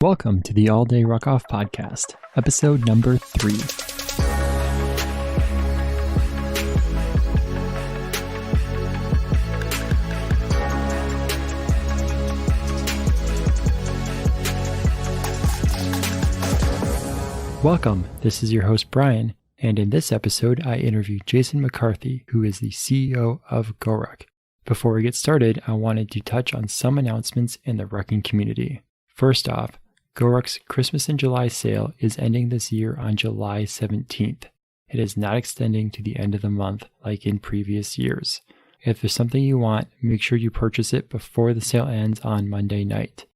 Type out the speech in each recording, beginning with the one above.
Welcome to the All Day Ruckoff Podcast, episode number 3. Welcome, this is your host Brian, and in this episode I interview Jason McCarthy, who is the CEO of GORUCK. Before we get started, I wanted to touch on some announcements in the rucking community. First off, GORUCK's Christmas in July sale is ending this year on July 17th. It is not extending to the end of the month like in previous years. If there's something you want, make sure you purchase it before the sale ends on Monday night.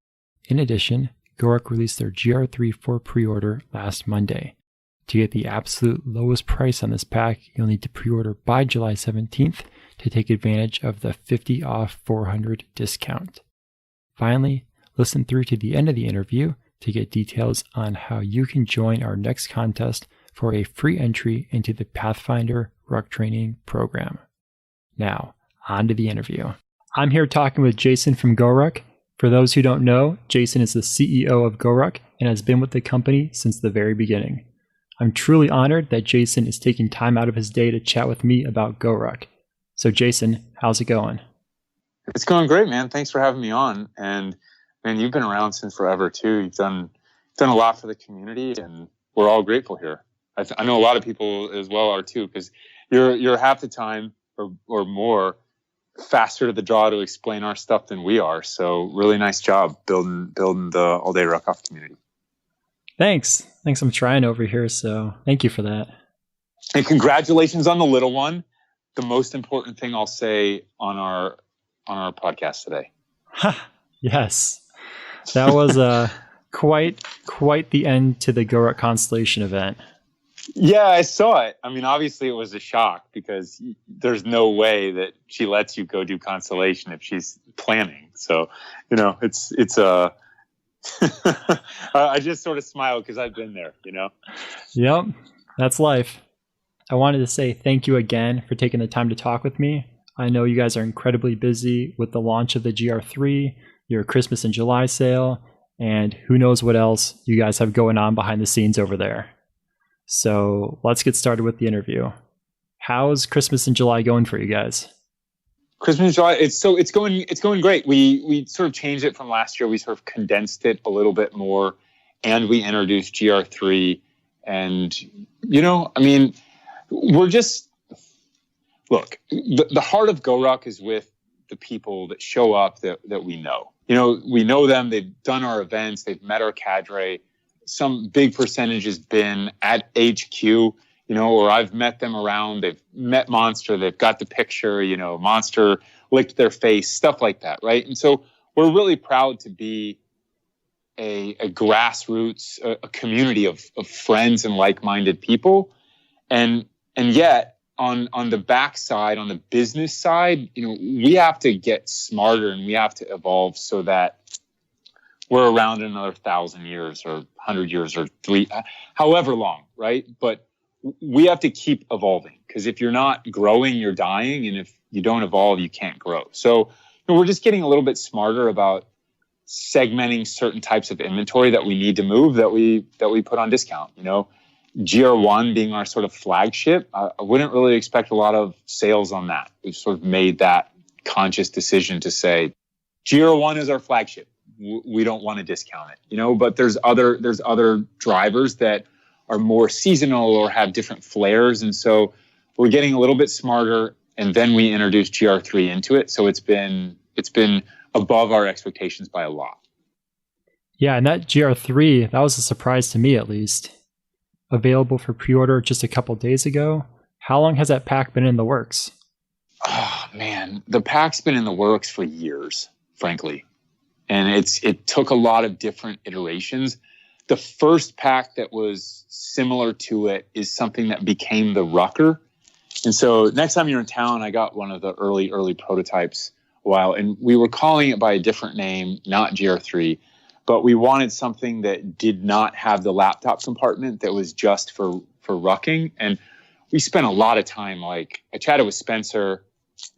In addition, GORUCK released their GR3 for pre-order last Monday. To get the absolute lowest price on this pack, you'll need to pre-order by July 17th to take advantage of the 50 off 400 discount. Finally, listen through to the end of the interview to get details on how you can join our next contest for a free entry into the Pathfinder Ruck Training Program. Now, on to the interview. I'm here talking with Jason from GORUCK. For those who don't know, Jason is the CEO of GORUCK and has been with the company since the very beginning. I'm truly honored that Jason is taking time out of his day to chat with me about GORUCK. So Jason, how's it going? It's going great, man. Thanks for having me on. And man, you've been around since forever too. You've done a lot for the community, and we're all grateful here. I know a lot of people as well are too, because you're half the time or more faster to the draw to explain our stuff than we are. So really nice job building the All Day Ruckoff community. Thanks. I'm trying over here, so thank you for that. And congratulations on the little one. The most important thing I'll say on our podcast today. Yes. That was quite the end to the GORUCK Constellation event. Yeah, I saw it. I mean, obviously it was a shock because there's no way that she lets you go do Constellation if she's planning. So, it's I just sort of smile because I've been there, Yep, that's life. I wanted to say thank you again for taking the time to talk with me. I know you guys are incredibly busy with the launch of the GR3, your Christmas in July sale, and who knows what else you guys have going on behind the scenes over there. So let's get started with the interview. How's Christmas in July going for you guys? Christmas in July, it's going great. We sort of changed it from last year. We sort of condensed it a little bit more, and we introduced GR3. And we're just look. The heart of GORUCK is with the people that show up that we know. We know them. They've done our events. They've met our cadre. Some big percentage has been at HQ, or I've met them around. They've met Monster. They've got the picture, Monster licked their face, stuff like that, right? And so we're really proud to be a grassroots, a community of friends and like-minded people. And yet, on the backside, on the business side, we have to get smarter and we have to evolve so that we're around in another 1,000 years or 100 years or however long, right? But we have to keep evolving because if you're not growing, you're dying. And if you don't evolve, you can't grow. So we're just getting a little bit smarter about segmenting certain types of inventory that we need to move that we put on discount, GR1 being our sort of flagship, I wouldn't really expect a lot of sales on that. We've sort of made that conscious decision to say GR1 is our flagship. We don't want to discount it, but there's other drivers that are more seasonal or have different flares. And so we're getting a little bit smarter, and then we introduced GR3 into it. So it's been above our expectations by a lot. Yeah, and that GR3, that was a surprise to me at least. Available for pre-order just a couple days ago. How long has that pack been in the works? Oh man, the pack's been in the works for years, frankly. And it took a lot of different iterations. The first pack that was similar to it is something that became the Rucker. And so next time you're in town, I got one of the early prototypes a while, and we were calling it by a different name, not GR3. But we wanted something that did not have the laptop compartment, that was just for rucking. And we spent a lot of time, I chatted with Spencer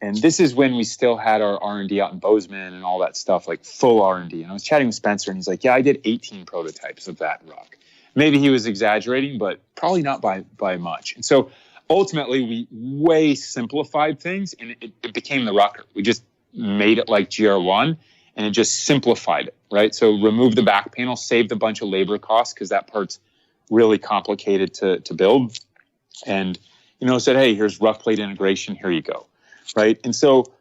And this is when we still had our R&D out in Bozeman and all that stuff, like full R&D. And I was chatting with Spencer, and he's like, yeah, I did 18 prototypes of that ruck. Maybe he was exaggerating, but probably not by much. And so ultimately, we way simplified things, and it became the rucker. We just made it like GR1, and it just simplified it, right? So remove the back panel, saved a bunch of labor costs because that part's really complicated to build. And, said, hey, here's rough plate integration. Here you go. Right. And so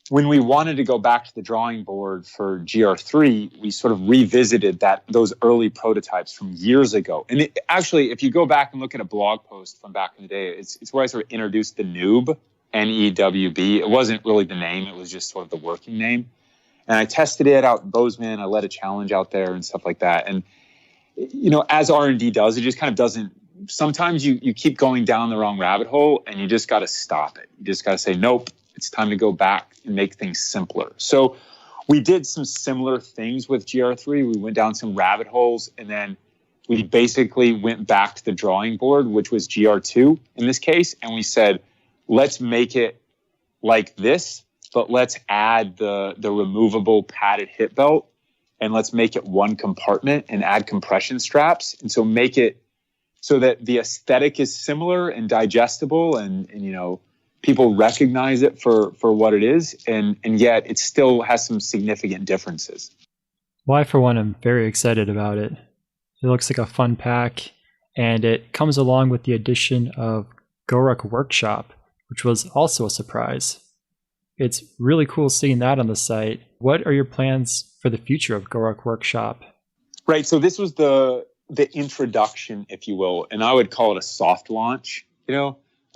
when we wanted to go back to the drawing board for GR3, we sort of revisited those early prototypes from years ago. And actually, if you go back and look at a blog post from back in the day, it's where I sort of introduced the Newb, N-E-W-B. It wasn't really the name. It was just sort of the working name. And I tested it out in Bozeman. I led a challenge out there and stuff like that. And, as R&D does, it just kind of doesn't. Sometimes you keep going down the wrong rabbit hole, and you just got to stop it. You just got to say, nope, it's time to go back and make things simpler. So we did some similar things with GR3. We went down some rabbit holes, and then we basically went back to the drawing board, which was GR2 in this case. And we said, let's make it like this, but let's add the removable padded hip belt, and let's make it one compartment and add compression straps. And so make it so that the aesthetic is similar and digestible, and people recognize it for what it is, and yet it still has some significant differences. Well, I, for one, am very excited about it. It looks like a fun pack, and it comes along with the addition of GORUCK Workshop, which was also a surprise. It's really cool seeing that on the site. What are your plans for the future of GORUCK Workshop? Right, so this was the introduction, if you will, and I would call it a soft launch,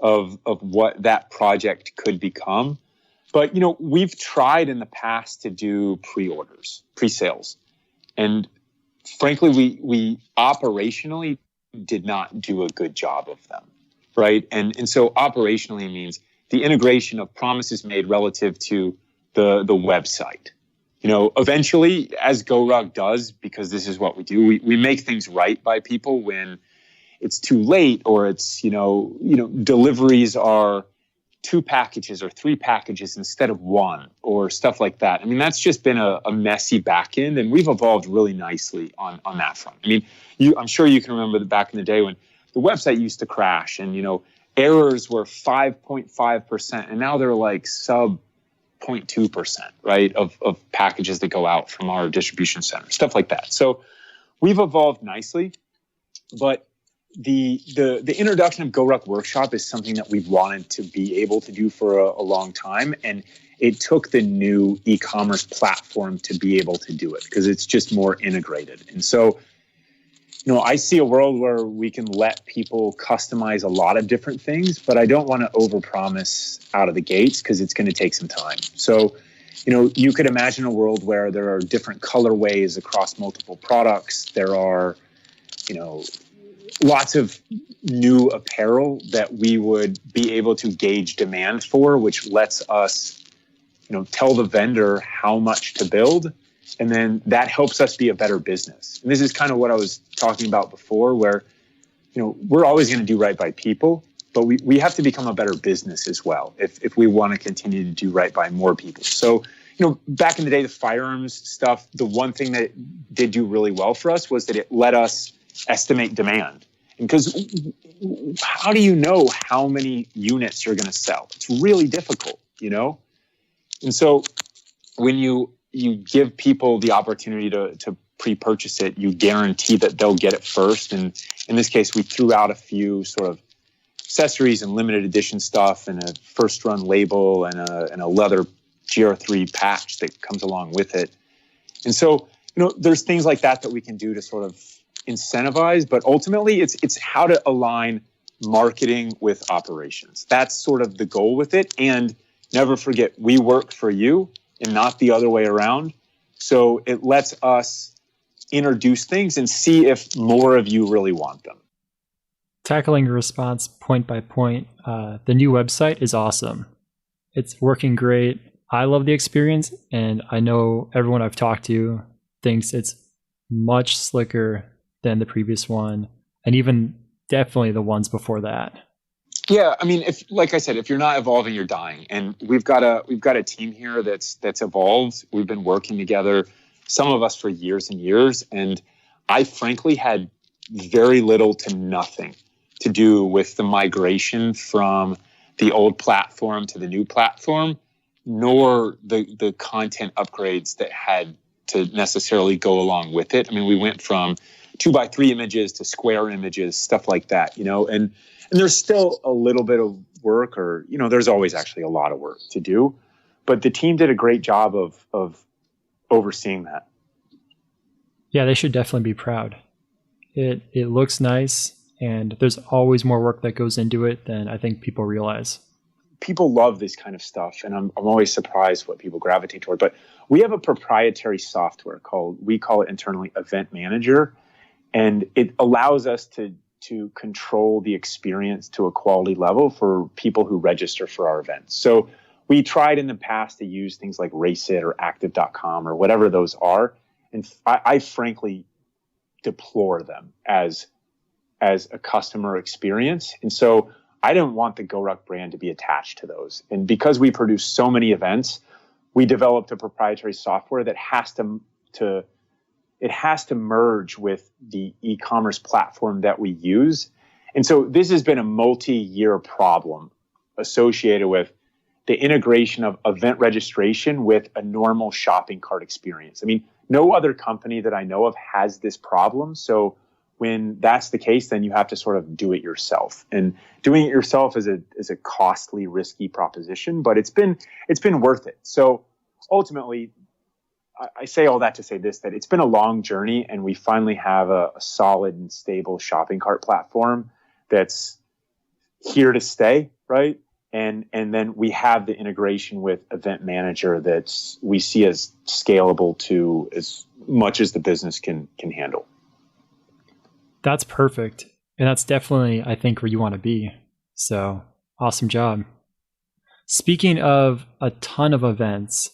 of what that project could become. But, we've tried in the past to do pre-sales. And frankly, we operationally did not do a good job of them, right? And so operationally means the integration of promises made relative to the website. Eventually, as GORUCK does, because this is what we do, we make things right by people when it's too late, or it's, deliveries are 2 packages or 3 packages instead of 1, or stuff like that. I mean, that's just been a messy back end, and we've evolved really nicely on that front. I mean, I'm sure you can remember that back in the day when the website used to crash, and, errors were 5.5%, and now they're like sub 0.2%, right, of packages that go out from our distribution center, stuff like that. So we've evolved nicely, but the introduction of GORUCK Workshop is something that we've wanted to be able to do for a long time, and it took the new e-commerce platform to be able to do it because it's just more integrated. And so, I see a world where we can let people customize a lot of different things, but I don't want to overpromise out of the gates because it's going to take some time. So, you could imagine a world where there are different colorways across multiple products. There are, lots of new apparel that we would be able to gauge demand for, which lets us, tell the vendor how much to build. And then that helps us be a better business. And this is kind of what I was talking about before, where, we're always going to do right by people, but we have to become a better business as well if we want to continue to do right by more people. So, back in the day, the firearms stuff, the one thing that did do really well for us was that it let us estimate demand. And because how do you know how many units you're going to sell? It's really difficult, And so when you give people the opportunity to pre-purchase it, you guarantee that they'll get it first. And in this case, we threw out a few sort of accessories and limited edition stuff, and a first run label, and a leather GR3 patch that comes along with it. And so, there's things like that we can do to sort of incentivize, but ultimately it's how to align marketing with operations. That's sort of the goal with it. And never forget, we work for you and not the other way around. So it lets us introduce things and see if more of you really want them. Tackling your response point by point, the new website is awesome. It's working great. I love the experience, and I know everyone I've talked to thinks it's much slicker than the previous one, and even definitely the ones before that. Yeah, I mean, if, like I said, if you're not evolving, you're dying. And we've got a team here that's evolved. We've been working together, some of us for years and years. And I frankly had very little to nothing to do with the migration from the old platform to the new platform, nor the content upgrades that had to necessarily go along with it. I mean, we went from 2x3 images to square images, stuff like that, and there's still a little bit of work, or, there's always actually a lot of work to do, but the team did a great job of overseeing that. Yeah, they should definitely be proud. It looks nice, and there's always more work that goes into it than I think people realize. People love this kind of stuff, and I'm always surprised what people gravitate toward. But we have a proprietary software we call it internally Event Manager, and it allows us to control the experience to a quality level for people who register for our events. So we tried in the past to use things like Raceit or Active.com or whatever those are, and I frankly deplore them as a customer experience. And so I didn't want the GORUCK brand to be attached to those. And because we produce so many events, we developed a proprietary software that has to merge with the e-commerce platform that we use. And so this has been a multi-year problem associated with the integration of event registration with a normal shopping cart experience. I mean, no other company that I know of has this problem. So when that's the case, then you have to sort of do it yourself. And doing it yourself is a costly, risky proposition, but it's been worth it. So ultimately, I say all that to say this, that it's been a long journey, and we finally have a solid and stable shopping cart platform that's here to stay, right? And then we have the integration with Event Manager that we see as scalable to as much as the business can handle. That's perfect. And that's definitely, I think, where you want to be. So awesome job. Speaking of a ton of events,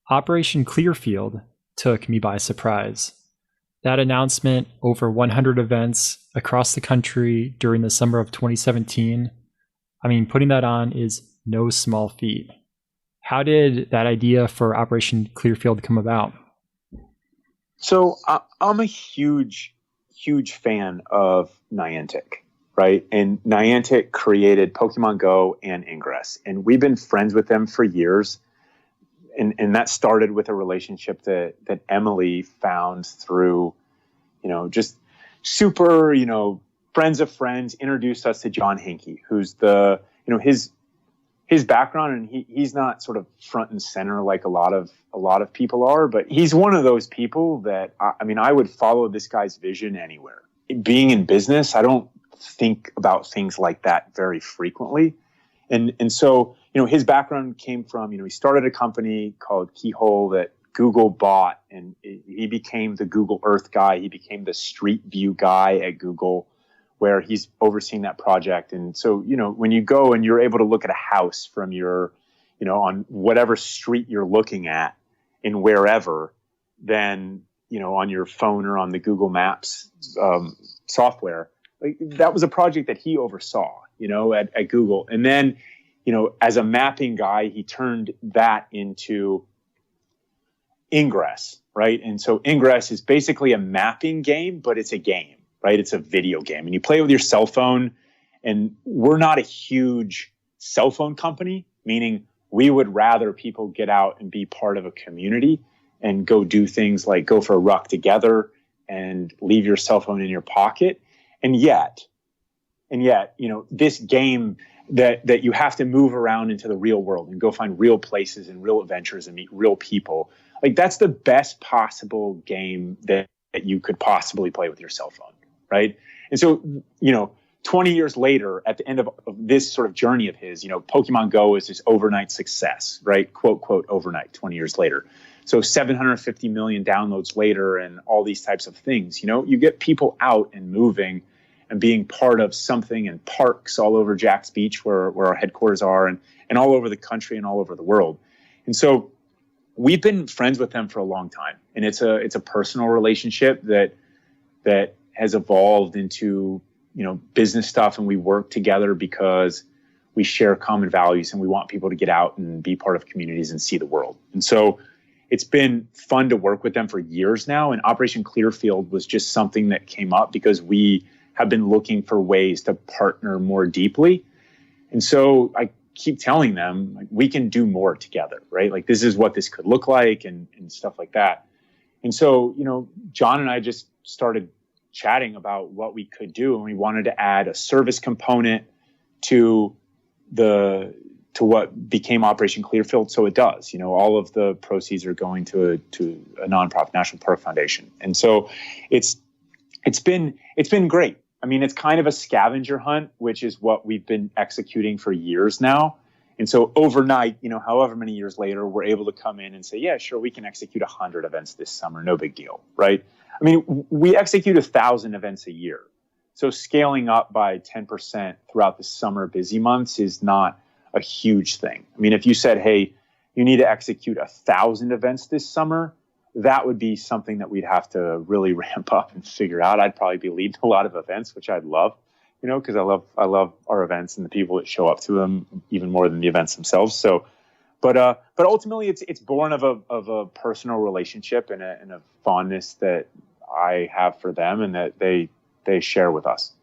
Operation Clearfield took me by surprise. That announcement, over 100 events across the country during the summer of 2017. I mean, putting that on is no small feat. How did that idea for Operation Clearfield come about? So I'm a huge fan of Niantic, right? And Niantic created Pokemon Go and Ingress, and we've been friends with them for years. And that started with a relationship that Emily found through, just super, friends of friends introduced us to John Hankey, who's his background, and he's not sort of front and center like a lot of people are, but he's one of those people that, I would follow this guy's vision anywhere. Being in business, I don't think about things like that very frequently. And so, his background came from, he started a company called Keyhole that Google bought, and he became the Google Earth guy. He became the Street View guy at Google, where he's overseeing that project. And so, when you go and you're able to look at a house from your, on whatever street you're looking at in wherever, then, on your phone or on the Google Maps software, that was a project that he oversaw, at Google. And then, as a mapping guy, he turned that into Ingress, right? And so Ingress is basically a mapping game, but it's a game, right? It's a video game, and you play with your cell phone. And we're not a huge cell phone company, meaning we would rather people get out and be part of a community and go do things like go for a ruck together and leave your cell phone in your pocket. And yet, this game that you have to move around into the real world and go find real places and real adventures and meet real people. Like, that's the best possible game that you could possibly play with your cell phone, right? And so, 20 years later, at the end of this sort of journey of his, Pokemon Go is this overnight success, right? Quote, quote, overnight, 20 years later. So 750 million downloads later and all these types of things, you get people out and moving and being part of something in parks all over Jack's Beach, where our headquarters are, and all over the country and all over the world. And so we've been friends with them for a long time. And it's a personal relationship that has evolved into business stuff, and we work together because we share common values and we want people to get out and be part of communities and see the world. And so it's been fun to work with them for years now. And Operation Clearfield was just something that came up because we have been looking for ways to partner more deeply. And so I keep telling them, like, we can do more together, right? Like, this is what this could look like and stuff like that. And so, John and I just started chatting about what we could do. And we wanted to add a service component to what became Operation Clearfield. So it does, all of the proceeds are going to a nonprofit, National Park Foundation. And so it's been great. I mean, it's kind of a scavenger hunt, which is what we've been executing for years now. And so overnight, however many years later, we're able to come in and say, yeah, sure, we can execute 100 events this summer. No big deal, right? I mean, we execute 1,000 events a year. So scaling up by 10% throughout the summer busy months is not a huge thing. I mean, if you said, hey, you need to execute 1,000 events this summer, that would be something that we'd have to really ramp up and figure out. I'd probably be leading a lot of events, which I'd love, because I love our events and the people that show up to them even more than the events themselves. So, but ultimately it's born of a personal relationship and a fondness that I have for them and that they share with us.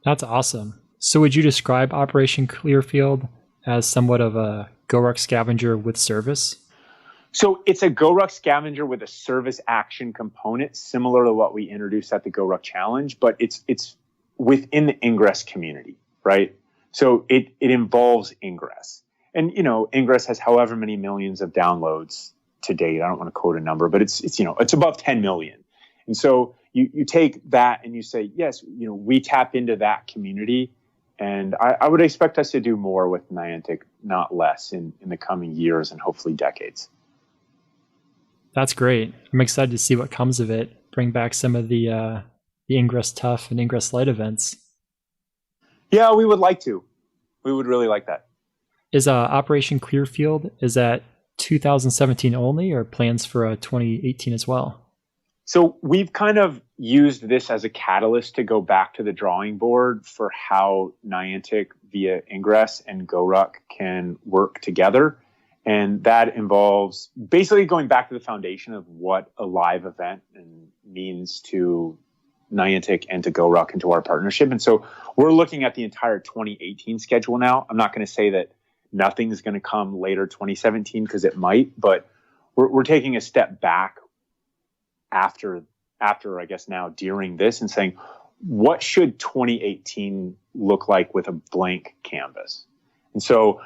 That's awesome. So would you describe Operation Clearfield as somewhat of a GORUCK scavenger with service? So it's a GORUCK scavenger with a service action component, similar to what we introduced at the GORUCK Challenge, but it's within the Ingress community, right? So it involves Ingress. And, Ingress has however many millions of downloads to date. I don't want to quote a number, but it's above 10 million. And so you take that and you say, yes, we tap into that community. And I would expect us to do more with Niantic, not less, in the coming years and hopefully decades. That's great. I'm excited to see what comes of it. Bring back some of the Ingress Tough and Ingress Light events. Yeah, we would like to. We would really like that. Is Operation Clearfield, is that 2017 only or plans for 2018 as well? So we've kind of used this as a catalyst to go back to the drawing board for how Niantic via Ingress and GORUCK can work together. And that involves basically going back to the foundation of what a live event means to Niantic and to GORUCK and to our partnership. And so we're looking at the entire 2018 schedule now. I'm not going to say that nothing's going to come later 2017 because it might, but we're taking a step back after I guess now during this and saying, what should 2018 look like with a blank canvas? And so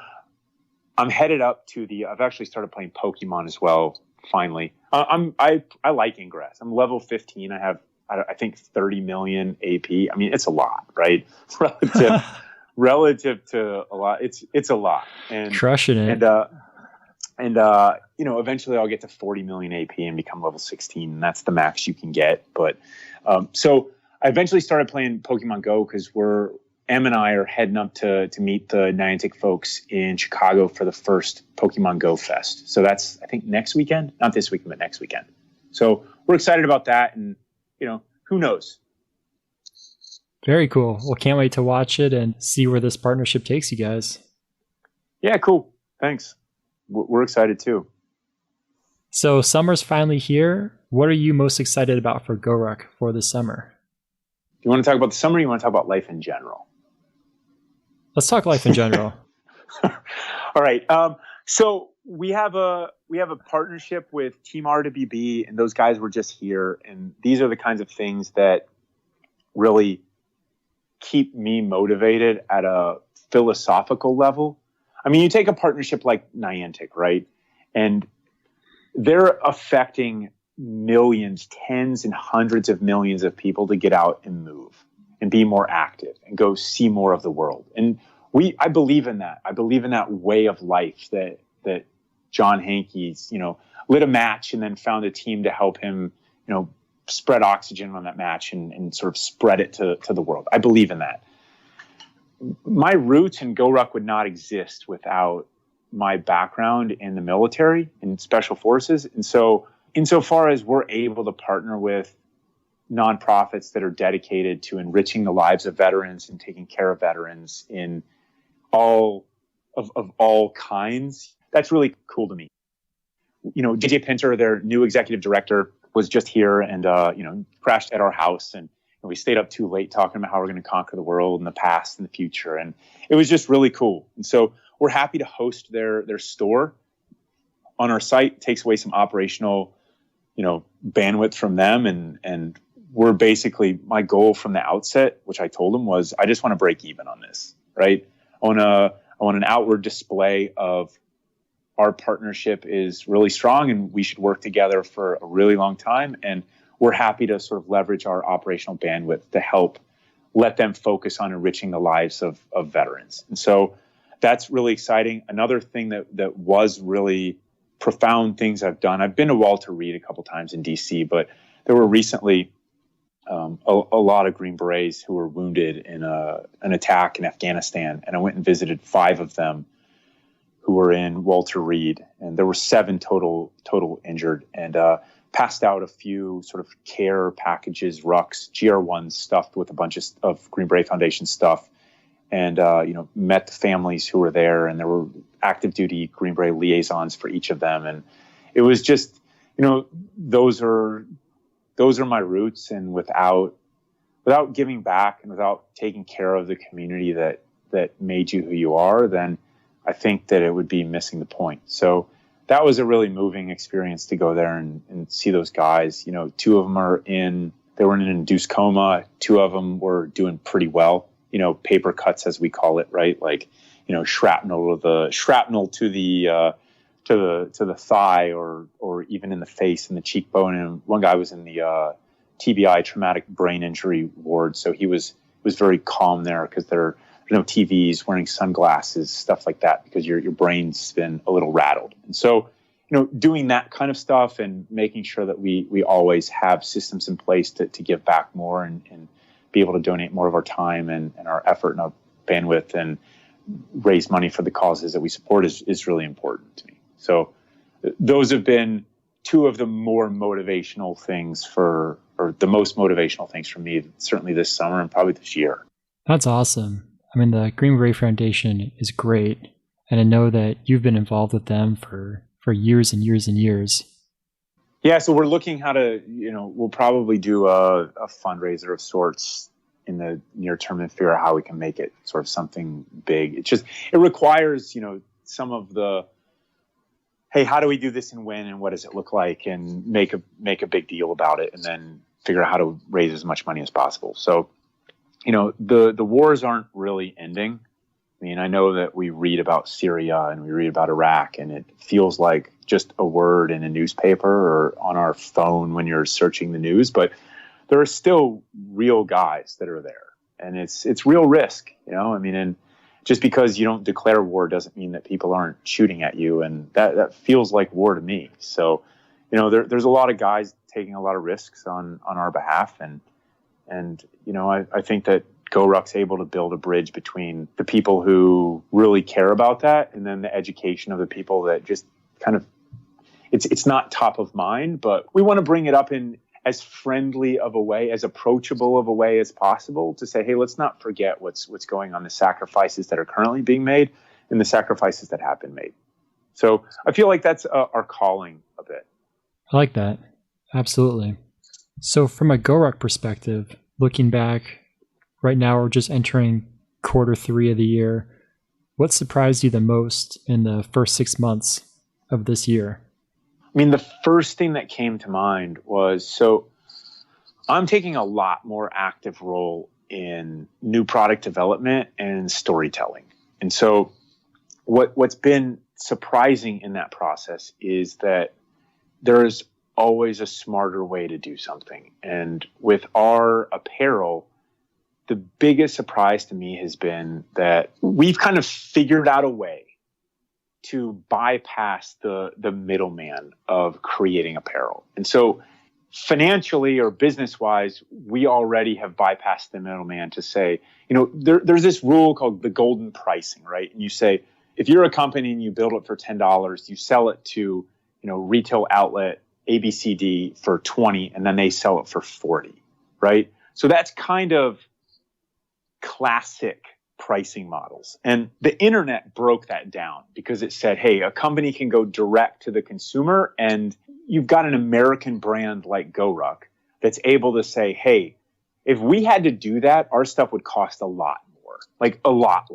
I'm headed up to I've actually started playing Pokemon as well, finally. I like Ingress. I'm level 15. I have, I think, 30 million AP. I mean, it's a lot, right? Relative to a lot. It's a lot. And crushing it. And eventually I'll get to 40 million AP and become level 16. And that's the max you can get. But so I eventually started playing Pokemon Go because Em and I are heading up to meet the Niantic folks in Chicago for the first Pokemon Go Fest. So that's, I think, next weekend. Not this weekend, but next weekend. So we're excited about that. And, who knows? Very cool. Well, can't wait to watch it and see where this partnership takes you guys. Yeah, cool. Thanks. We're excited too. So summer's finally here. What are you most excited about for GORUCK for this summer? Do you want to talk about the summer or you want to talk about life in general? Let's talk life in general. All right. So we have a partnership with Team RWB, and those guys were just here. And these are the kinds of things that really keep me motivated at a philosophical level. I mean, you take a partnership like Niantic, right? And they're affecting millions, tens and hundreds of millions of people to get out and move and be more active and go see more of the world. And I believe in that. I believe in that way of life that John Hankey's, lit a match and then found a team to help him, spread oxygen on that match and sort of spread it to the world. I believe in that. My roots in GORUCK would not exist without my background in the military and special forces. And so insofar as we're able to partner with nonprofits that are dedicated to enriching the lives of veterans and taking care of veterans in all of all kinds. That's really cool to me. JJ Pinter, their new executive director, was just here and, crashed at our house. And we stayed up too late talking about how we're going to conquer the world in the past and the future. And it was just really cool. And so we're happy to host their store on our site. It takes away some operational, bandwidth from them. And we're basically, my goal from the outset, which I told them, was I just want to break even on this, right? I want an outward display of our partnership is really strong and we should work together for a really long time. And we're happy to sort of leverage our operational bandwidth to help let them focus on enriching the lives of veterans. And so that's really exciting. Another thing that was really profound things I've done. I've been to Walter Reed a couple times in DC, but there were recently a lot of Green Berets who were wounded in an attack in Afghanistan. And I went and visited 5 of them who were in Walter Reed. And there were 7 total injured, and passed out a few sort of care packages, rucks, GR1s stuffed with a bunch of Green Beret Foundation stuff. And, met the families who were there, and there were active duty Green Beret liaisons for each of them. And it was just, those are my roots. And without giving back and without taking care of the community that made you who you are, then I think that it would be missing the point. So that was a really moving experience to go there and see those guys. 2 of them they were in an induced coma. 2 of them were doing pretty well. Paper cuts, as we call it, right? Like, shrapnel to the thigh or even in the face and the cheekbone. And one guy was in the TBI, traumatic brain injury ward. So he was very calm there because there's no TVs, wearing sunglasses, stuff like that, because your brain's been a little rattled. And so, doing that kind of stuff and making sure that we always have systems in place to give back more and be able to donate more of our time and our effort and our bandwidth and raise money for the causes that we support is really important to me. So those have been 2 of the more motivational things or the most motivational things for me, certainly this summer and probably this year. That's awesome. I mean, the Green Beret Foundation is great. And I know that you've been involved with them for years and years and years. Yeah, so we're looking how to, we'll probably do a fundraiser of sorts in the near term and figure out how we can make it sort of something big. It requires, some of the, hey, how do we do this and when, and what does it look like, and make a big deal about it, and then figure out how to raise as much money as possible. So, the wars aren't really ending. I mean, I know that we read about Syria and we read about Iraq, and it feels like just a word in a newspaper or on our phone when you're searching the news, but there are still real guys that are there, and it's real risk, and just because you don't declare war doesn't mean that people aren't shooting at you, and that feels like war to me. So, there's a lot of guys taking a lot of risks on our behalf, and I think that GORUCK's able to build a bridge between the people who really care about that and then the education of the people that just kind of, it's not top of mind, but we want to bring it up in as friendly of a way, as approachable of a way as possible to say, hey, let's not forget what's going on, the sacrifices that are currently being made and the sacrifices that have been made. So I feel like that's our calling a bit. I like that. Absolutely. So from a GORUCK perspective, looking back, right now we're just entering Q3 of the year. What surprised you the most in the first 6 months of this year? I mean, the first thing that came to mind was, so I'm taking a lot more active role in new product development and storytelling. And so what's been surprising in that process is that there's always a smarter way to do something. And with our apparel, the biggest surprise to me has been that we've kind of figured out a way to bypass the middleman of creating apparel. And so financially or business-wise, we already have bypassed the middleman to say, there's this rule called the golden pricing, right? And you say, if you're a company and you build it for $10, you sell it to, retail outlet ABCD for $20, and then they sell it for $40. right? So that's kind of classic pricing models. And the internet broke that down because it said, hey, a company can go direct to the consumer, and you've got an American brand like GORUCK that's able to say, hey, if we had to do that, our stuff would cost a lot more, like a lot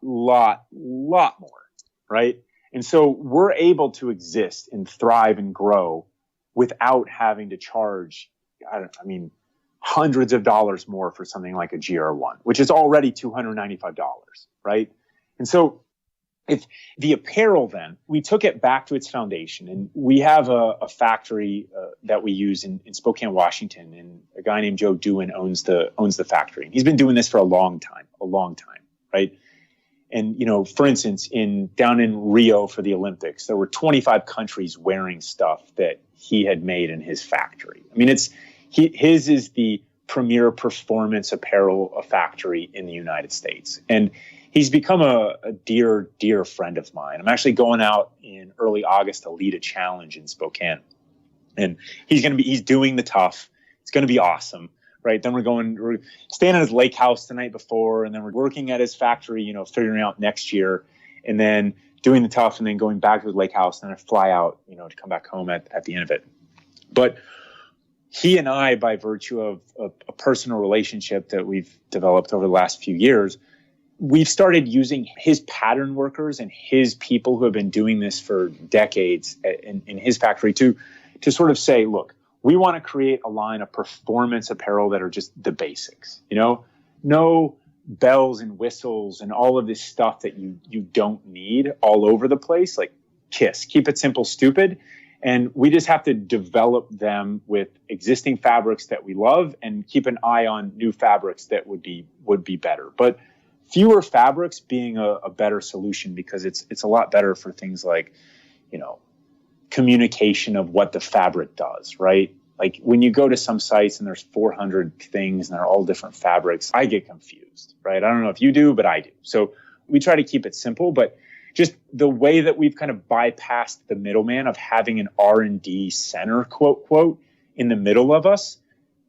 more, right? And so we're able to exist and thrive and grow without having to charge, hundreds of dollars more for something like a GR1, which is already $295, right? And so if the apparel then, we took it back to its foundation, and we have a factory that we use in Spokane, Washington, and a guy named Joe Dewin owns the factory. And he's been doing this for a long time, right? And, for instance, down in Rio for the Olympics, there were 25 countries wearing stuff that he had made in his factory. I mean, his is the premier performance apparel factory in the United States. And he's become a dear, dear friend of mine. I'm actually going out in early August to lead a challenge in Spokane. And he's doing the tough. It's going to be awesome, right? Then we're staying at his lake house the night before, and then we're working at his factory, figuring out next year, and then doing the tough, and then going back to his lake house, and then I fly out, to come back home at the end of it. But he and I, by virtue of a personal relationship that we've developed over the last few years, we've started using his pattern workers and his people who have been doing this for decades in his factory to sort of say, look, we want to create a line of performance apparel that are just the basics, no bells and whistles and all of this stuff that you don't need all over the place. Like keep it simple, stupid. And we just have to develop them with existing fabrics that we love and keep an eye on new fabrics that would be better. But fewer fabrics being a better solution, because it's a lot better for things like, communication of what the fabric does, right? Like when you go to some sites and there's 400 things and they're all different fabrics, I get confused, right? I don't know if you do, but I do. So we try to keep it simple, but just the way that we've kind of bypassed the middleman of having an R&D center, quote, in the middle of us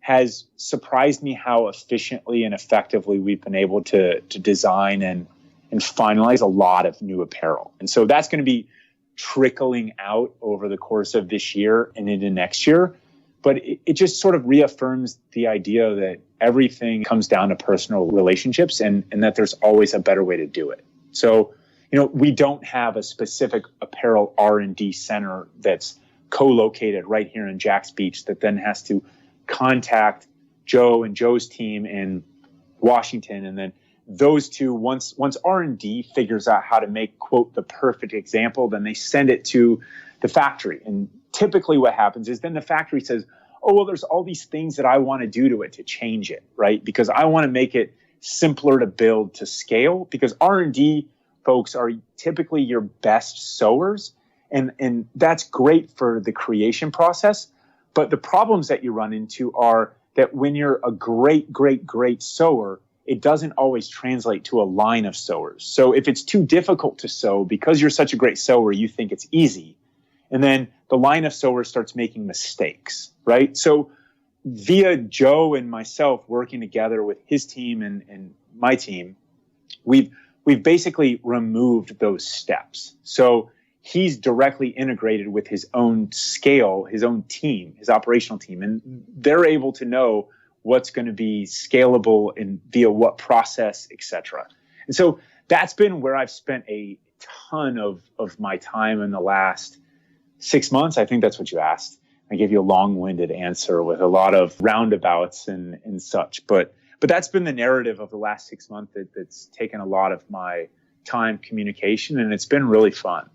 has surprised me how efficiently and effectively we've been able to design and finalize a lot of new apparel. And so that's going to be trickling out over the course of this year and into next year. But it just sort of reaffirms the idea that everything comes down to personal relationships and that there's always a better way to do it. So, we don't have a specific apparel R&D center that's co-located right here in Jax Beach that then has to contact Joe and Joe's team in Washington. And then those two, once R&D figures out how to make, quote, the perfect example, then they send it to the factory. And typically what happens is then the factory says, oh, well, there's all these things that I want to do to it to change it, right? Because I want to make it simpler to build to scale, because R&D folks are typically your best sewers. And that's great for the creation process. But the problems that you run into are that when you're a great, great, great sewer, it doesn't always translate to a line of sewers. So if it's too difficult to sew, because you're such a great sewer, you think it's easy. And then the line of sewers starts making mistakes, right? So via Joe and myself working together with his team and my team, we've basically removed those steps. So he's directly integrated with his own scale, his own team, his operational team, and they're able to know what's going to be scalable and via what process, et cetera. And so that's been where I've spent a ton of my time in the last 6 months. I think that's what you asked. I gave you a long-winded answer with a lot of roundabouts and such, but that's been the narrative of the last 6 months that's taken a lot of my time, communication, and it's been really fun.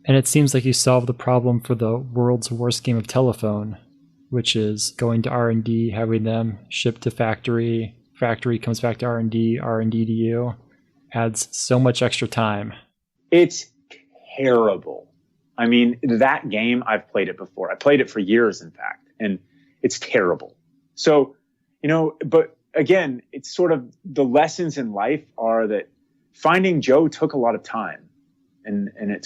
And it seems like you solved the problem for the world's worst game of telephone, which is going to R&D, having them shipped to factory comes back to R&D to you. Adds so much extra time. It's terrible. I mean, that game, I've played it before. I played it for years, in fact, and it's terrible. So, but again, it's sort of the lessons in life are that finding Joe took a lot of time. And it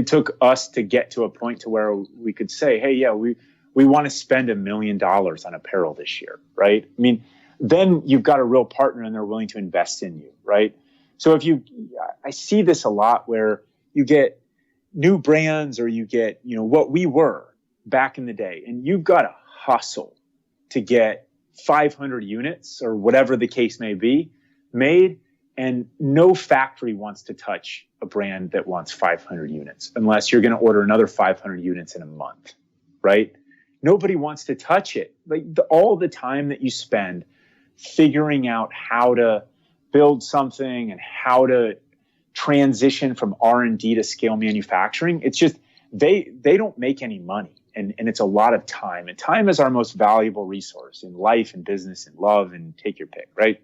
took us to get to a point to where we could say, hey, yeah, we we want to spend $1 million on apparel this year, right? I mean, then you've got a real partner and they're willing to invest in you, right? So I see this a lot where you get new brands or you get, what we were back in the day, and you've got to hustle to get 500 units or whatever the case may be made. And no factory wants to touch a brand that wants 500 units unless you're going to order another 500 units in a month, right? Nobody wants to touch it. Like all the time that you spend figuring out how to build something and how to transition from R&D to scale manufacturing, it's just they don't make any money. And it's a lot of time. And time is our most valuable resource in life and business and love and take your pick, right?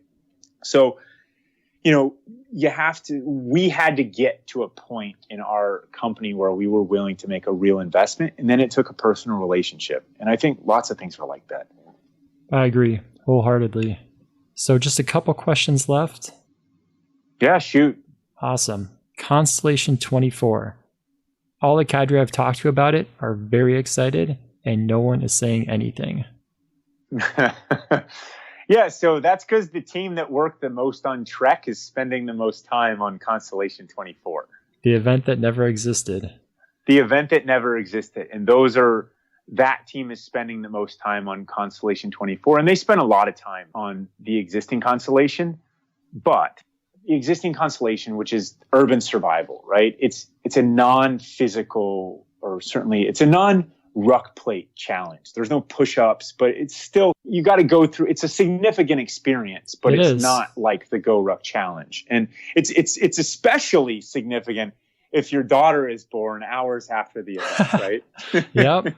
So, we had to get to a point in our company where we were willing to make a real investment. And then it took a personal relationship. And I think lots of things are like that. I agree wholeheartedly. So just a couple questions left. Yeah, shoot. Awesome. Constellation 24. All the cadre I've talked to about it are very excited and no one is saying anything. Yeah, so that's because the team that worked the most on Trek is spending the most time on Constellation 24. The event that never existed. The event that never existed. And that team is spending the most time on Constellation 24. And they spend a lot of time on the existing constellation. But the existing constellation, which is urban survival, right? It's a non-physical, or certainly it's a non-ruck plate challenge. There's no push-ups, but it's still, you got to go through, it's a significant experience, but it's not like the GORUCK challenge. And it's especially significant if your daughter is born hours after the event, right? Yep.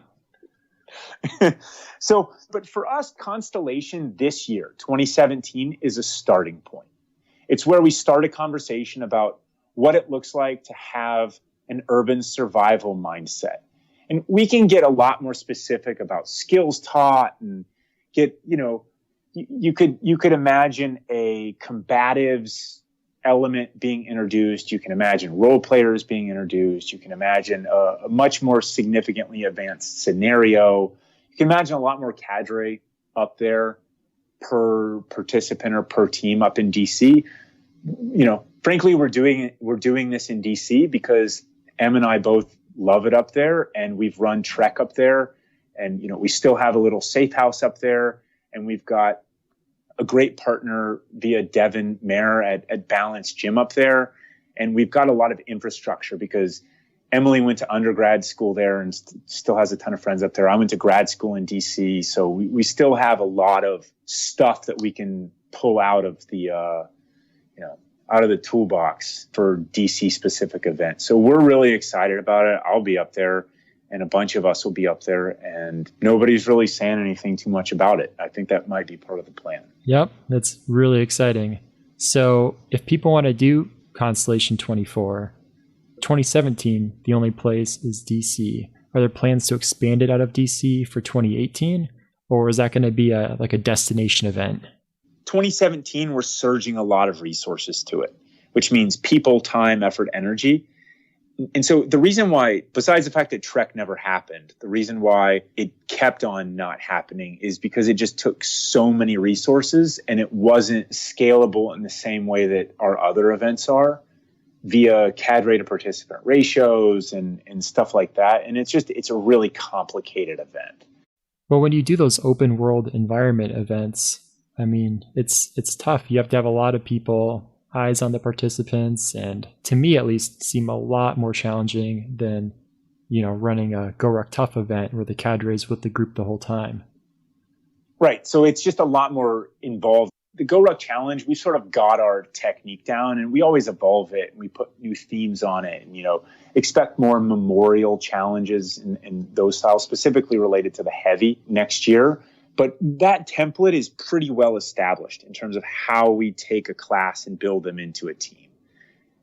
So, but for us, Constellation this year, 2017, is a starting point. It's where we start a conversation about what it looks like to have an urban survival mindset. And we can get a lot more specific about skills taught and get, you could imagine a combatives element being introduced. You can imagine role players being introduced. You can imagine a much more significantly advanced scenario. You can imagine a lot more cadre up there per participant or per team up in DC. Frankly, we're doing this in DC because Em and I both love it up there, and we've run Trek up there, and we still have a little safe house up there, and we've got a great partner via Devin Mayer at Balance Gym up there, and we've got a lot of infrastructure because Emily went to undergrad school there and still has a ton of friends up there. I went to grad school in DC, so we still have a lot of stuff that we can pull out of the toolbox for DC specific events. So we're really excited about it. I'll be up there and a bunch of us will be up there, and nobody's really saying anything too much about it. I think that might be part of the plan. Yep. That's really exciting. So if people want to do Constellation 24, 2017, the only place is DC. Are there plans to expand it out of DC for 2018? Or is that going to be a destination event? 2017, we're surging a lot of resources to it, which means people, time, effort, energy. And so the reason why, besides the fact that Trek never happened, the reason why it kept on not happening is because it just took so many resources and it wasn't scalable in the same way that our other events are via cadre to participant ratios and stuff like that. And it's a really complicated event. Well, when you do those open world environment events, I mean, it's tough. You have to have a lot of people, eyes on the participants, and to me at least, seem a lot more challenging than, running a GORUCK Tough event where the cadre is with the group the whole time. Right. So it's just a lot more involved. The GORUCK Challenge, we sort of got our technique down and we always evolve it and we put new themes on it and, expect more memorial challenges and those styles specifically related to the heavy next year. But that template is pretty well established in terms of how we take a class and build them into a team.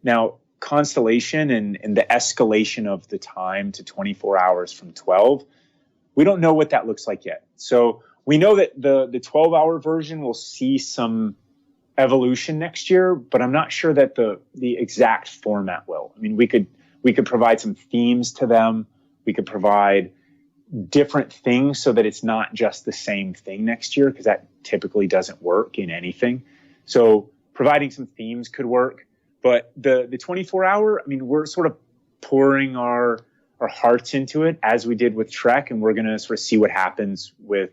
Now, Constellation and the escalation of the time to 24 hours from 12, we don't know what that looks like yet. So we know that the 12-hour version will see some evolution next year, but I'm not sure that the exact format will. I mean, we could provide some themes to them. We could provide different things so that it's not just the same thing next year, because that typically doesn't work in anything. So providing some themes could work. But the 24-hour, I mean, we're sort of pouring our hearts into it as we did with Trek, and we're going to sort of see what happens with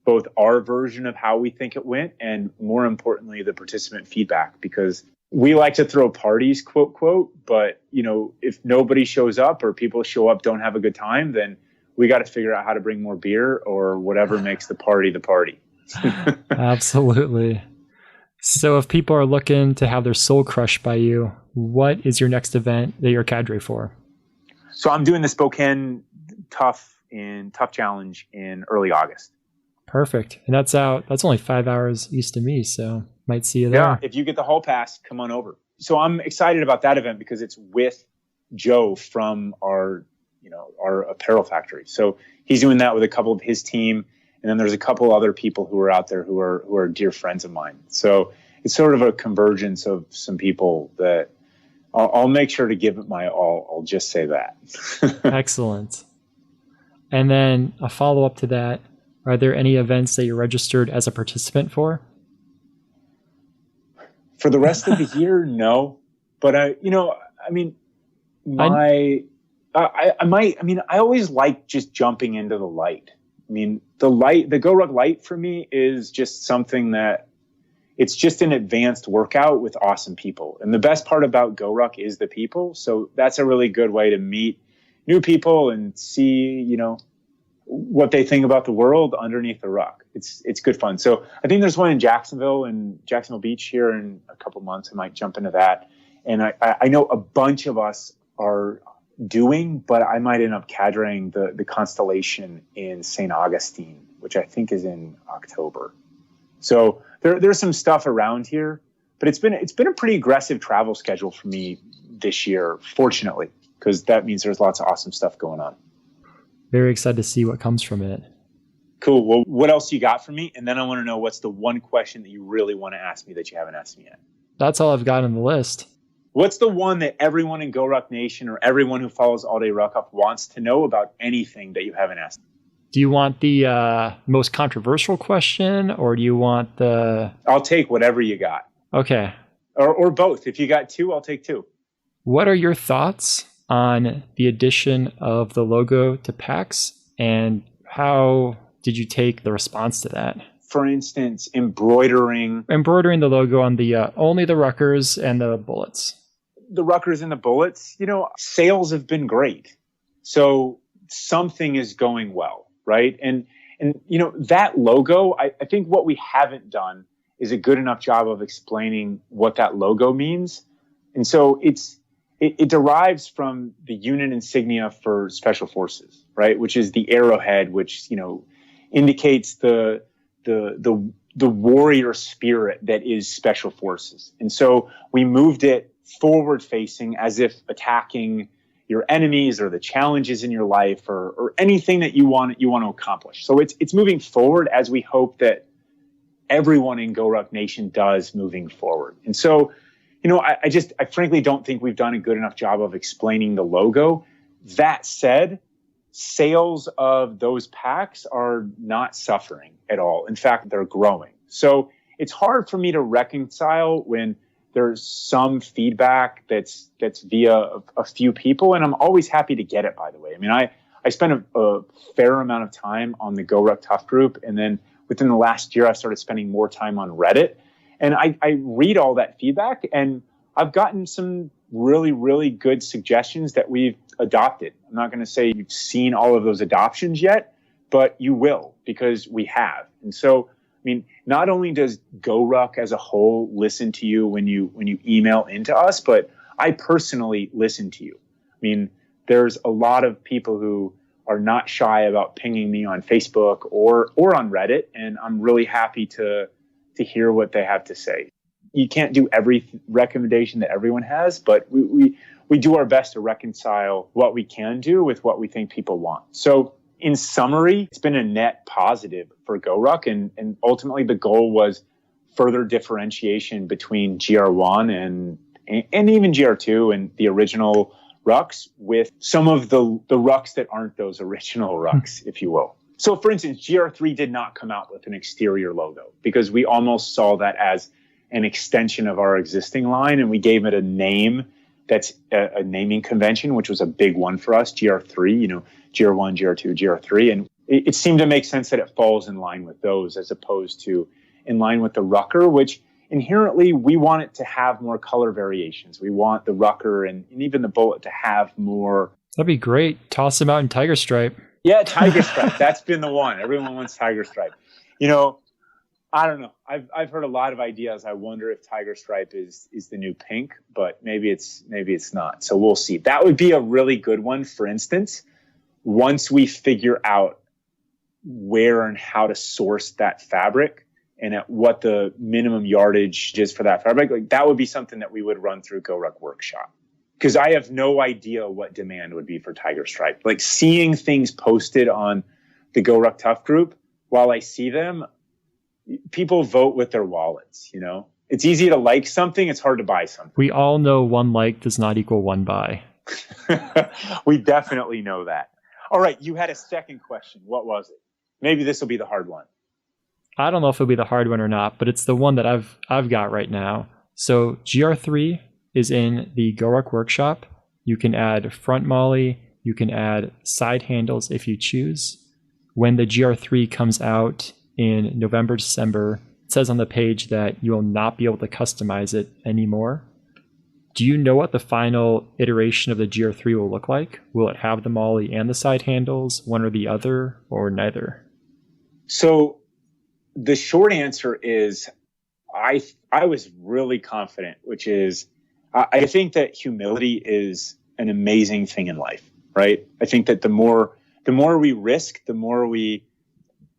both our version of how we think it went and, more importantly, the participant feedback, because we like to throw parties, quote, quote, but, if nobody shows up or people show up, don't have a good time, then we got to figure out how to bring more beer or whatever makes the party the party. Absolutely. So if people are looking to have their soul crushed by you, what is your next event that you're cadre for? So I'm doing the Spokane Tough Challenge in early August. Perfect. And that's only 5 hours east of me, so might see you there. Yeah, if you get the hall pass, come on over. So I'm excited about that event because it's with Joe from our apparel factory. So he's doing that with a couple of his team. And then there's a couple other people who are out there who are dear friends of mine. So it's sort of a convergence of some people that I'll make sure to give it my all. I'll just say that. Excellent. And then a follow-up to that, are there any events that you're registered as a participant for? For the rest of the year, no. But I always like just jumping into the light. I mean, the GORUCK Light for me is just something that it's just an advanced workout with awesome people. And the best part about GORUCK is the people. So that's a really good way to meet new people and see, what they think about the world underneath the ruck. It's good fun. So I think there's one in Jacksonville Beach here in a couple months. I might jump into that. And I know a bunch of us are doing, but I might end up cadring the Constellation in St. Augustine, which I think is in October. So there's some stuff around here, but it's been a pretty aggressive travel schedule for me this year, fortunately, because that means there's lots of awesome stuff going on. Very excited to see what comes from it. Cool. Well, what else you got for me? And then I want to know what's the one question that you really want to ask me that you haven't asked me yet. That's all I've got on the list. What's the one that everyone in GORUCK Nation or everyone who follows All Day Ruckoff wants to know about anything that you haven't asked? Do you want the most controversial question, or do you want the... I'll take whatever you got. Okay. Or both. If you got two, I'll take two. What are your thoughts on the addition of the logo to packs, and how did you take the response to that? For instance, embroidering the logo on the only the ruckers and the bullets. The ruckers and the bullets, sales have been great. So something is going well, right? And that logo, I think what we haven't done is a good enough job of explaining what that logo means. And so it derives from the unit insignia for Special Forces, right? Which is the arrowhead, which, indicates the warrior spirit that is Special Forces. And so we moved it forward facing as if attacking your enemies or the challenges in your life or anything that you want to accomplish. So it's moving forward as we hope that everyone in GORUCK Nation does moving forward. And so, I frankly don't think we've done a good enough job of explaining the logo. That said, sales of those packs are not suffering at all. In fact, they're growing. So it's hard for me to reconcile when there's some feedback that's via a few people, and I'm always happy to get it, by the way. I mean, I spent a fair amount of time on the GORUCK Tough group, and then within the last year, I started spending more time on Reddit. And I read all that feedback, and I've gotten some really, really good suggestions that we've adopted. I'm not going to say you've seen all of those adoptions yet, but you will, because we have. And so, not only does GORUCK as a whole listen to you when you email into us, but I personally listen to you. There's a lot of people who are not shy about pinging me on Facebook or on Reddit, and I'm really happy to hear what they have to say. You can't do every recommendation that everyone has, but we do our best to reconcile what we can do with what we think people want. So in summary, it's been a net positive for GORUCK, and ultimately the goal was further differentiation between GR1 and even GR2 and the original rucks with some of the rucks that aren't those original rucks, if you will. So for instance, GR3 did not come out with an exterior logo because we almost saw that as an extension of our existing line, and we gave it a name that's a naming convention, which was a big one for us, GR3, GR1, GR2, GR3. And it seemed to make sense that it falls in line with those as opposed to in line with the rucker, which inherently we want it to have more color variations. We want the rucker and even the bullet to have more. That'd be great. Toss them out in tiger stripe. Yeah, tiger stripe. That's been the one. Everyone wants tiger stripe. I don't know. I've heard a lot of ideas. I wonder if tiger stripe is the new pink, but maybe it's not. So we'll see. That would be a really good one. For instance, once we figure out where and how to source that fabric and at what the minimum yardage is for that fabric, like that would be something that we would run through GORUCK Workshop. Because I have no idea what demand would be for tiger stripe. Like seeing things posted on the GORUCK Tough group, while I see them, people vote with their wallets, It's easy to like something, it's hard to buy something. We all know one like does not equal one buy. We definitely know that. All right, you had a second question. What was it? Maybe this will be the hard one. I don't know if it'll be the hard one or not, but it's the one that I've got right now. So GR3 is in the GORUCK Workshop. You can add front molly, you can add side handles if you choose. When the GR3 comes out in November, December, it says on the page that you will not be able to customize it anymore. Do you know what the final iteration of the GR3 will look like? Will it have the molly and the side handles, one or the other, or neither? So the short answer is I was really confident, which is I think that humility is an amazing thing in life, right? I think that the more we risk, the more we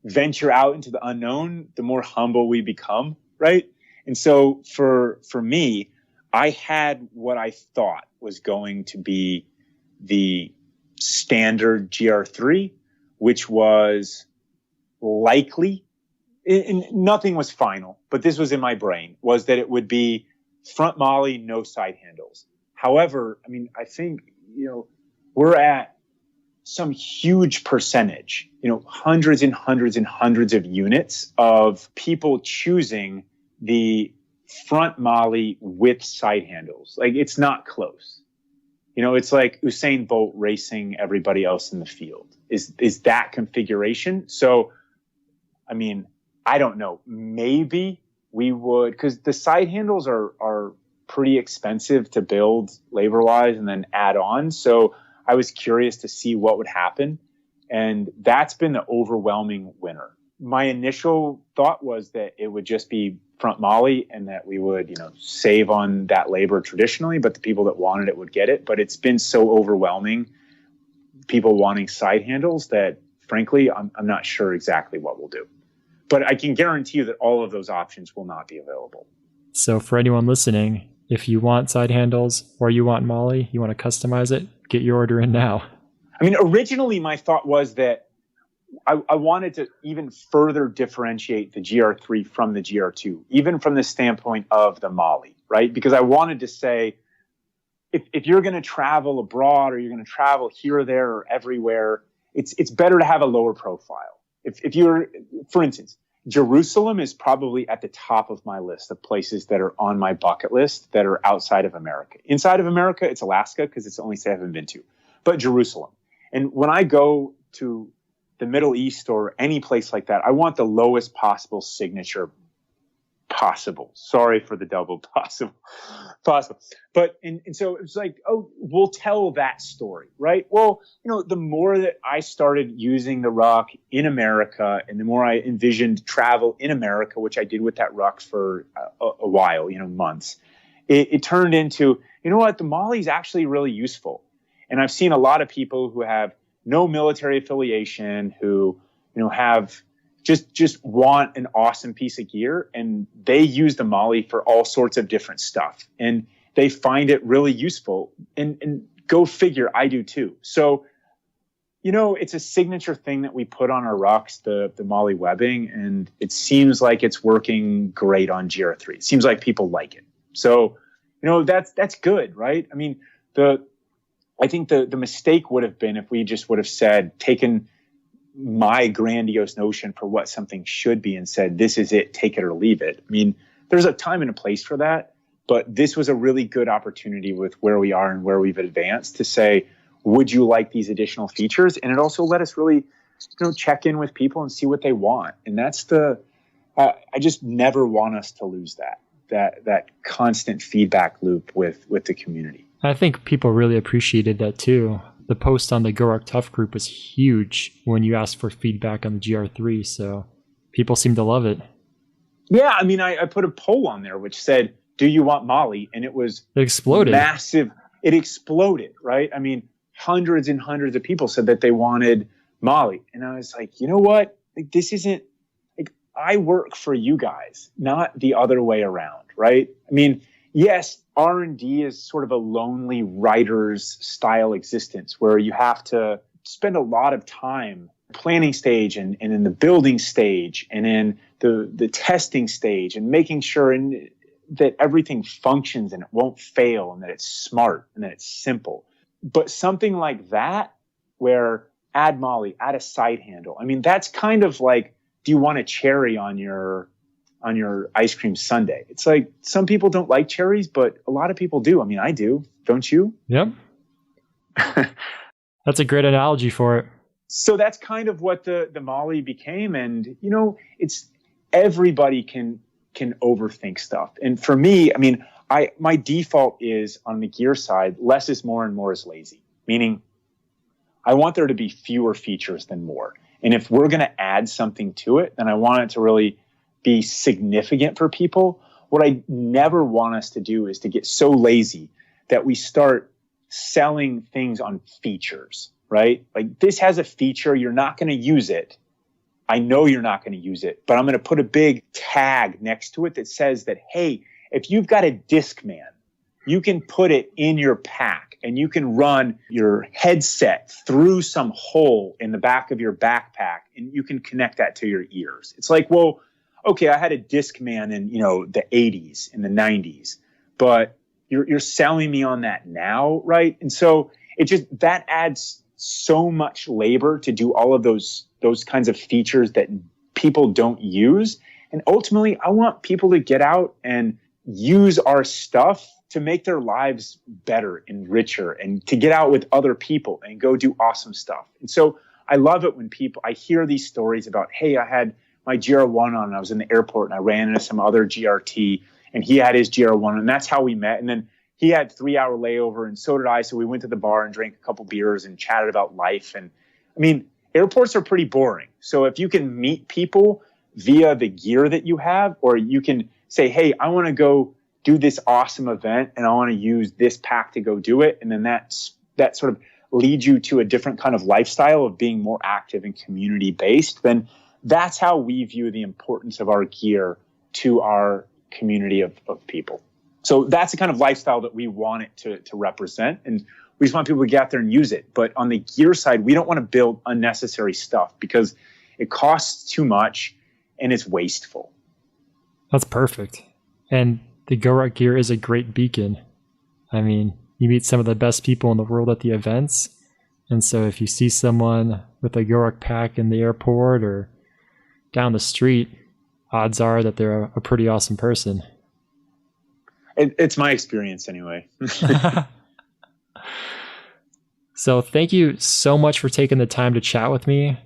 venture out into the unknown, the more humble we become, right? And so for me, I had what I thought was going to be the standard GR3, which was likely, and nothing was final, but this was in my brain, was that it would be front molly, no side handles. However, I think, we're at some huge percentage, hundreds and hundreds and hundreds of units of people choosing the front molly with side handles. Like it's not close. It's like Usain Bolt racing everybody else in the field is that configuration. So, I don't know, maybe we would, because the side handles are pretty expensive to build labor wise and then add on. So I was curious to see what would happen. And that's been the overwhelming winner. My initial thought was that it would just be front molly and that we would, save on that labor traditionally, but the people that wanted it would get it. But it's been so overwhelming, people wanting side handles, that frankly, I'm not sure exactly what we'll do. But I can guarantee you that all of those options will not be available. So for anyone listening, if you want side handles or you want molly, you want to customize it, get your order in now. Originally my thought was that I wanted to even further differentiate the GR3 from the GR2, even from the standpoint of the molly, right? Because I wanted to say, if you're going to travel abroad or you're going to travel here or there or everywhere, it's better to have a lower profile. If you're, for instance, Jerusalem is probably at the top of my list of places that are on my bucket list that are outside of America. Inside of America, it's Alaska because it's the only state I haven't been to, but Jerusalem. And when I go to the Middle East or any place like that, I want the lowest possible signature possible. Sorry for the double possible. But, and so it's like, oh, we'll tell that story, right? Well, the more that I started using the ruck in America and the more I envisioned travel in America, which I did with that ruck for a while, months, it turned into, the molly is actually really useful. And I've seen a lot of people who have no military affiliation, who, have just want an awesome piece of gear, and they use the molly for all sorts of different stuff. And they find it really useful. And go figure, I do too. So, it's a signature thing that we put on our rucks, the molly webbing, and it seems like it's working great on GR3. It seems like people like it. So, that's good, right? I think the mistake would have been if we just would have taken my grandiose notion for what something should be and said, this is it, take it or leave it. I mean, there's a time and a place for that, but this was a really good opportunity with where we are and where we've advanced to say, would you like these additional features? And it also let us really, check in with people and see what they want. And that's I just never want us to lose that constant feedback loop with the community. I think people really appreciated that too. The post on the GORUCK Tough group was huge when you asked for feedback on the GR3, so people seem to love it. Yeah, I mean, I put a poll on there which said, do you want Molly? And it exploded. Massive. It exploded, right? I mean, hundreds and hundreds of people said that they wanted Molly. And I was like, you know what? Like, this isn't, like, I work for you guys, not the other way around, right? I mean, yes, R&D is sort of a lonely writer's style existence where you have to spend a lot of time planning stage and in the building stage and in the testing stage and making sure that everything functions and it won't fail and that it's smart and that it's simple. But something like that where add Molly, add a side handle. I mean, that's kind of like, do you want a cherry on your ice cream sundae? It's like some people don't like cherries, but a lot of people do. I mean, I do. Don't you? Yep. That's a great analogy for it. So that's kind of what the Molly became. And, it's everybody can overthink stuff. And for me, I mean, my default is on the gear side, less is more and more is lazy, meaning I want there to be fewer features than more. And if we're going to add something to it, then I want it to really be significant for people. What I never want us to do is to get so lazy that we start selling things on features, right? Like, this has a feature, you're not going to use it. I know you're not going to use it, but I'm going to put a big tag next to it that says that, hey, if you've got a Discman, you can put it in your pack and you can run your headset through some hole in the back of your backpack and you can connect that to your ears. It's like, well, okay, I had a Discman in, the 80s and the 90s, but you're selling me on that now, right? And so that adds so much labor to do all of those kinds of features that people don't use. And ultimately, I want people to get out and use our stuff to make their lives better and richer and to get out with other people and go do awesome stuff. And so I love it when I hear these stories about, hey, I had my GR1 on and I was in the airport and I ran into some other GRT and he had his GR1 and that's how we met. And then he had 3-hour layover and so did I. So we went to the bar and drank a couple beers and chatted about life. And I mean, airports are pretty boring. So if you can meet people via the gear that you have, or you can say, hey, I want to go do this awesome event and I want to use this pack to go do it. And then that sort of leads you to a different kind of lifestyle of being more active and community based, then that's how we view the importance of our gear to our community of people. So that's the kind of lifestyle that we want it to represent. And we just want people to get out there and use it. But on the gear side, we don't want to build unnecessary stuff because it costs too much and it's wasteful. That's perfect. And the GORUCK gear is a great beacon. I mean, you meet some of the best people in the world at the events. And so if you see someone with a GORUCK pack in the airport or down the street, odds are that they're a pretty awesome person. It's my experience anyway. So thank you so much for taking the time to chat with me.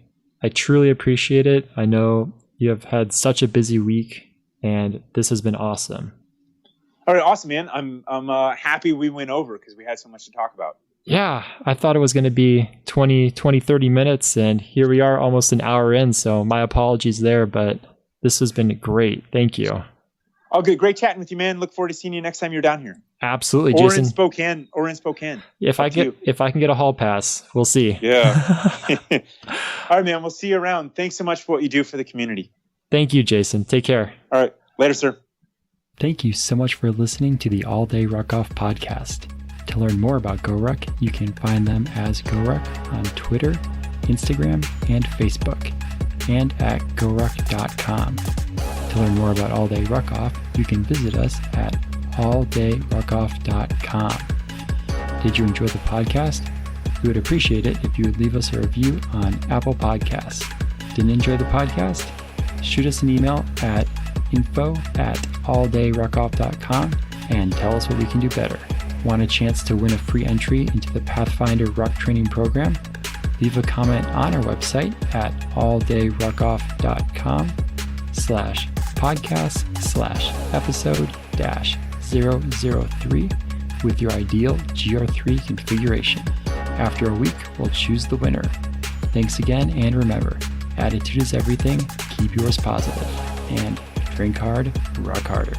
I truly appreciate it. I know you have had such a busy week and this has been awesome. All right, awesome, man. I'm happy we went over because we had so much to talk about. Yeah, I thought it was going to be 20, 30 minutes, and here we are almost an hour in, so my apologies there, but this has been great. Thank you. Oh, good. Great chatting with you, man. Look forward to seeing you next time you're down here. Absolutely, or Jason. Or in Spokane. If I can get a hall pass, we'll see. Yeah. All right, man. We'll see you around. Thanks so much for what you do for the community. Thank you, Jason. Take care. All right. Later, sir. Thank you so much for listening to the All Day Ruckoff Podcast. To learn more about GORUCK, you can find them as GORUCK on Twitter, Instagram, and Facebook, and at GORUCK.com. To learn more about All Day Ruckoff, you can visit us at alldayruckoff.com. Did you enjoy the podcast? We would appreciate it if you would leave us a review on Apple Podcasts. Didn't enjoy the podcast? Shoot us an email at info@alldayruckoff.com and tell us what we can do better. Want a chance to win a free entry into the Pathfinder Ruck Training Program? Leave a comment on our website at alldayruckoff.com/podcast/episode-003 with your ideal GR3 configuration. After a week, we'll choose the winner. Thanks again, and remember, attitude is everything. Keep yours positive, and drink hard, rock harder.